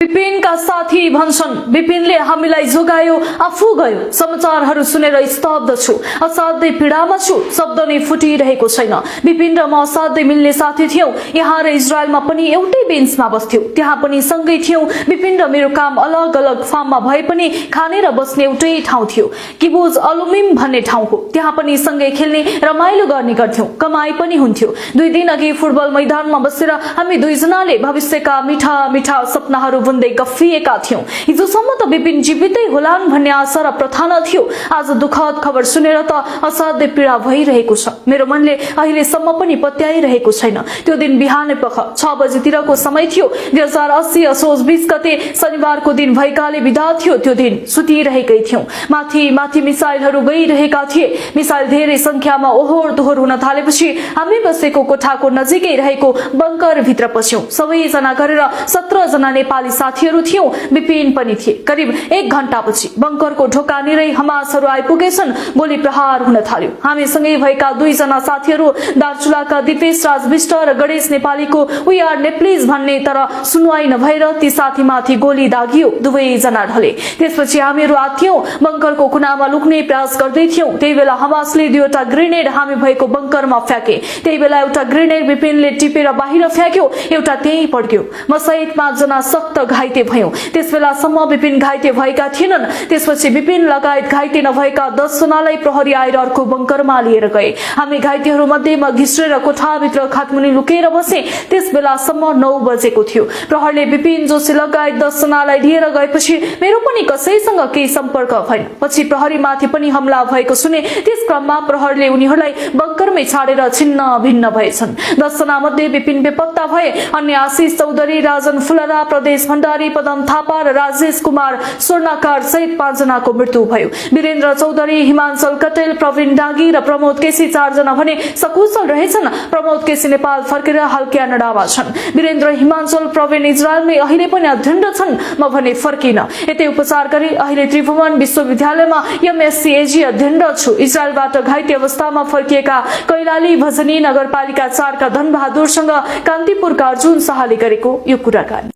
विपिनका साथी भन्छन् विपिनले हामीलाई जोगायो आफू गयो। समाचारहरू सुनेर स्तब्ध छु, असाध्यै पीडामा छु, शब्द नै फुटिरहेको छैन। विपिन र म असाध्यै मिल्ने साथी थियौं। यहाँ र इजरायलमा पनि एउटै बेन्चमा बस्थ्यौं, त्यहाँ पनि सँगै थियौं। विपिन र मेरो काम अलग अलग फार्ममा भए पनि खाने र बस्ने एउटै ठाउँ थियो, किबुज अलुमिम भन्ने ठाउँ हो। त्यहाँ पनि सँगै खेल्ने रमाइलो गर्ने गर्थ्यौं, कमाई पनि हुन्थ्यो। 2 दिन अघि फुटबल मैदानमा बसेर हामी दुईजनाले भविष्यका मिठा मिठा सपनाहरू बुन्दै गफिएका थियौं। हिजोसम्म त विपिन जीवितै होलान् भन्ने आशा र प्रार्थना थियो। आज दुःखद खबर सुनेर त असाध्यै पीडा भइरहेको छ। मेरो मनले अहिलेसम्म पनि पत्याइरहेको छैन। त्यो दिन बिहानै पख 6 बजेतिरको समय थियो। 2080 असोज 20 गते शनिबारको दिन भएकाले बिदा थियो। त्यो दिन सुतिरहेकै थियौं। माथि माथि मिसाइलहरू गइरहेका थिए। मिसाइल धेरै संख्यामा ओहोर दोहोर हुन थालेपछि हामी बसेको कोठाको नजिकै रहेको बंकर भित्र पस्यौं। सबैजना गरेर 17 जना नेपाली साथीहरू थियौं। विपिन पनि थिए। करिब 1 घण्टापछि बंकरको ढोकानिरै हमासहरू आइपुगेछन्। गोली प्रहार हुन थाल्यो। हामी सँगै भएका 2 जना साथीहरू दार्चुलाका दिपेश राज विष्ट र गणेश नेपालीको वी आर नेप्लिज भन्ने, तर सुनवाई नभएर ती साथीमाथि गोली दागियो। दुवै जना ढले। त्यसपछि हामीहरू आत्थियौं। बंकरको कुनामा लुक्ने प्रयास गर्दै थियौं। त्यही बेला हमासले 2वटा ग्रेनेड हामी भएको बंकरमा फ्याँके। त्यही बेला एउटा ग्रेनेड विपिनले टिपेर बाहिर फ्याँक्यो, एउटा त्यही पड्क्यो। म सहित 5 जना सक्त घाइते भयौं। त्यसबेलासम्म विपिन घाइते भएका थिएनन्। त्यसपछि विपिन लगायत घाइते नभएका 10 जनालाई प्रहरी आएर अर्को बंकरमा लिएर गए। हामी घाइतेहरू मध्ये म घिस्रेर कोठाभित्र खाटमुनि लुकेर बसे। त्यसबेलासम्म 9 बजेको थियो। प्रहरीले विपिन जोशी लगायत 10 जनालाई लिएर गएपछि मेरो पनि कसैसँग केही सम्पर्क भएन। पछि प्रहरीमाथि पनि हमला भएको सुने। त्यस क्रममा प्रहरीले उनीहरूलाई बंकरमै छाडेर छिन्न भिन्न भएछन्। 10 जना मध्ये विपिन बेपत्ता भए। अन्य आशिष चौधरी, राजन फुलरा, प्रदेश भण्डारी, पदम थापा र राजेश कुमार स्वर्णकार सहित 5 जनाको मृत्यु भयो। वीरेन्द्र चौधरी, हिमाञ्चल कटेल, प्रवीण डागी र प्रमोद केसी 4 जना भने सकुशल रहेछन्। प्रमोद केसी नेपाल फर्केर हाल क्यानाडामा छन्। वीरेन्द्र, हिमाञ्चल, प्रवीण इजरायलमै अहिले पनि अध्ययनरत छन्। म भने फर्किन। यतै उपचार गरी अहिले त्रिभुवन विश्वविद्यालयमा एमएससी एजी अध्ययनरत छु। इजरायलबाट घाइते अवस्थामा फर्किएका कैलाली भजनी नगरपालिका 4 का धनबहादुरसँग कान्तिपुरका अर्जुन शाहले गरेको यो कुराकानी।